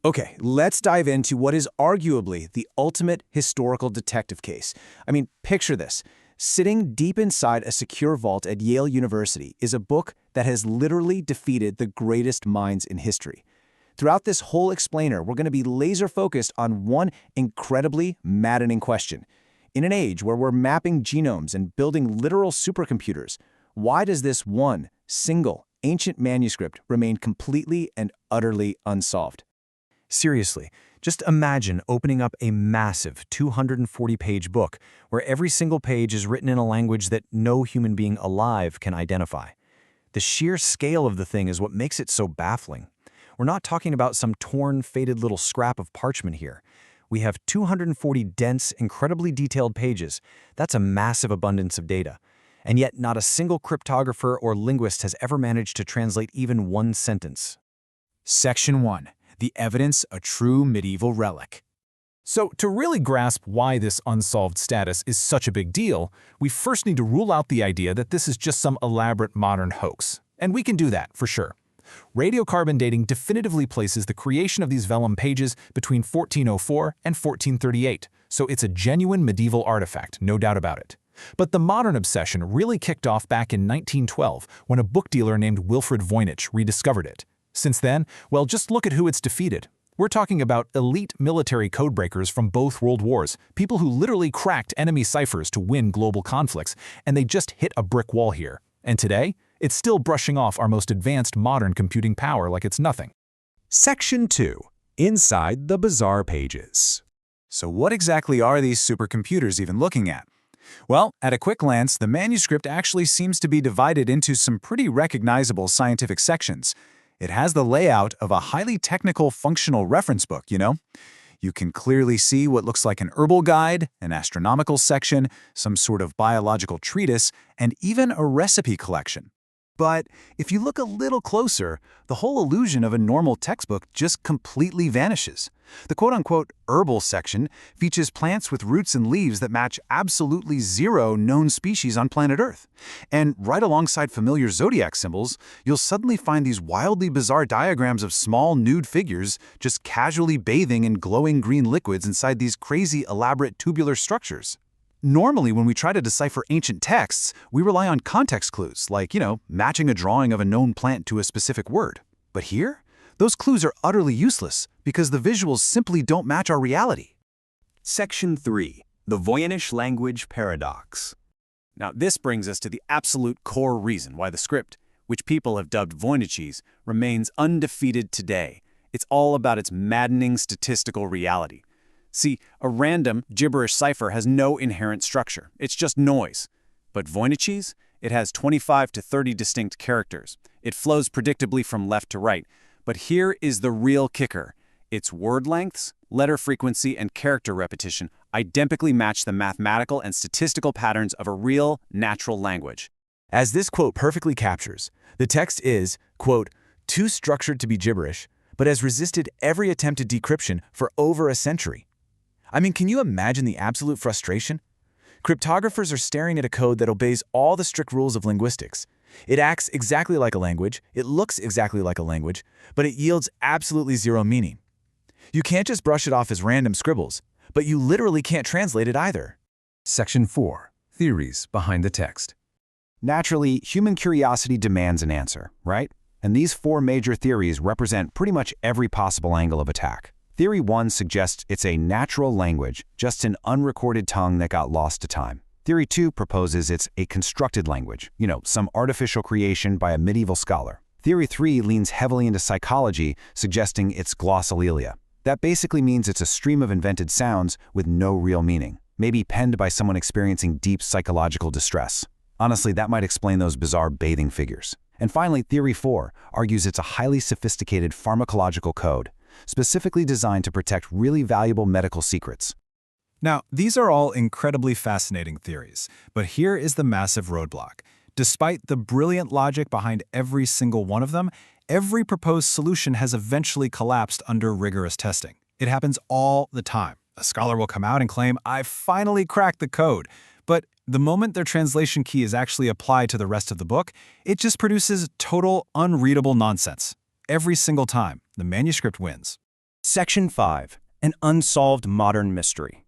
Okay, let's dive into what is arguably the ultimate historical detective case. I mean, picture this. Sitting deep inside a secure vault at Yale University is a book that has literally defeated the greatest minds in history. Throughout this whole explainer, we're going to be laser-focused on one incredibly maddening question. In an age where we're mapping genomes and building literal supercomputers, why does this one, single, ancient manuscript remain completely and utterly unsolved? Seriously, just imagine opening up a massive 240-page book where every single page is written in a language that no human being alive can identify. The sheer scale of the thing is what makes it so baffling. We're not talking about some torn, faded little scrap of parchment here. We have 240 dense, incredibly detailed pages. That's a massive abundance of data. And yet not a single cryptographer or linguist has ever managed to translate even one sentence. Section 1. The evidence, a true medieval relic. So, to really grasp why this unsolved status is such a big deal, we first need to rule out the idea that this is just some elaborate modern hoax. And we can do that, for sure. Radiocarbon dating definitively places the creation of these vellum pages between 1404 and 1438, so it's a genuine medieval artifact, no doubt about it. But the modern obsession really kicked off back in 1912 when a book dealer named Wilfred Voynich rediscovered it. Since then, well, just look at who it's defeated. We're talking about elite military codebreakers from both world wars, people who literally cracked enemy ciphers to win global conflicts, and they just hit a brick wall here. And today, it's still brushing off our most advanced modern computing power like it's nothing. Section 2. Inside the bizarre pages. So what exactly are these supercomputers even looking at? Well, at a quick glance, the manuscript actually seems to be divided into some pretty recognizable scientific sections. It has the layout of a highly technical functional reference book, you know? You can clearly see what looks like an herbal guide, an astronomical section, some sort of biological treatise, and even a recipe collection. But if you look a little closer, the whole illusion of a normal textbook just completely vanishes. The quote-unquote herbal section features plants with roots and leaves that match absolutely zero known species on planet Earth. And right alongside familiar zodiac symbols, you'll suddenly find these wildly bizarre diagrams of small nude figures just casually bathing in glowing green liquids inside these crazy elaborate tubular structures. Normally, when we try to decipher ancient texts, we rely on context clues, like, matching a drawing of a known plant to a specific word. But here, those clues are utterly useless because the visuals simply don't match our reality. Section 3. The Voynich language paradox. Now, this brings us to the absolute core reason why the script, which people have dubbed Voynichese, remains undefeated today. It's all about its maddening statistical reality. See, a random, gibberish cipher has no inherent structure. It's just noise. But Voynichese, it has 25 to 30 distinct characters. It flows predictably from left to right. But here is the real kicker. Its word lengths, letter frequency, and character repetition identically match the mathematical and statistical patterns of a real, natural language. As this quote perfectly captures, the text is, quote, too structured to be gibberish, but has resisted every attempt at decryption for over a century. I mean, can you imagine the absolute frustration? Cryptographers are staring at a code that obeys all the strict rules of linguistics. It acts exactly like a language, it looks exactly like a language, but it yields absolutely zero meaning. You can't just brush it off as random scribbles, but you literally can't translate it either. Section 4. Theories behind the text. Naturally, human curiosity demands an answer, right? And these 4 major theories represent pretty much every possible angle of attack. Theory 1 suggests it's a natural language, just an unrecorded tongue that got lost to time. Theory 2 proposes it's a constructed language, some artificial creation by a medieval scholar. Theory 3 leans heavily into psychology, suggesting it's glossolalia. That basically means it's a stream of invented sounds with no real meaning, maybe penned by someone experiencing deep psychological distress. Honestly, that might explain those bizarre bathing figures. And finally, Theory 4 argues it's a highly sophisticated pharmacological code, specifically designed to protect really valuable medical secrets. Now, these are all incredibly fascinating theories, but here is the massive roadblock. Despite the brilliant logic behind every single one of them, every proposed solution has eventually collapsed under rigorous testing. It happens all the time. A scholar will come out and claim, "I finally cracked the code," but the moment their translation key is actually applied to the rest of the book, it just produces total unreadable nonsense. Every single time, the manuscript wins. Section 5. An unsolved modern mystery.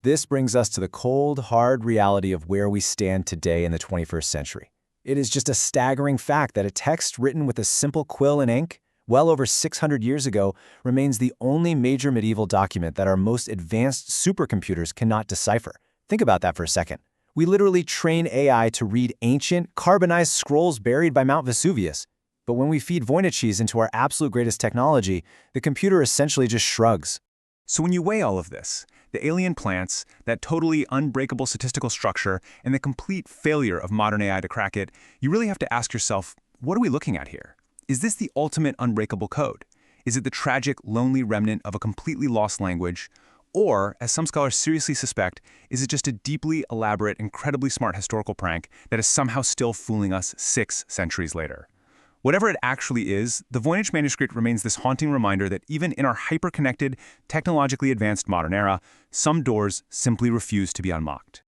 This brings us to the cold, hard reality of where we stand today in the 21st century. It is just a staggering fact that a text written with a simple quill and ink, well over 600 years ago, remains the only major medieval document that our most advanced supercomputers cannot decipher. Think about that for a second. We literally train AI to read ancient, carbonized scrolls buried by Mount Vesuvius. But when we feed Voynich into our absolute greatest technology, the computer essentially just shrugs. So when you weigh all of this, the alien plants, that totally unbreakable statistical structure, and the complete failure of modern AI to crack it, you really have to ask yourself, what are we looking at here? Is this the ultimate unbreakable code? Is it the tragic, lonely remnant of a completely lost language? Or, as some scholars seriously suspect, is it just a deeply elaborate, incredibly smart historical prank that is somehow still fooling us 6 centuries later? Whatever it actually is, the Voynich Manuscript remains this haunting reminder that even in our hyper-connected, technologically advanced modern era, some doors simply refuse to be unlocked.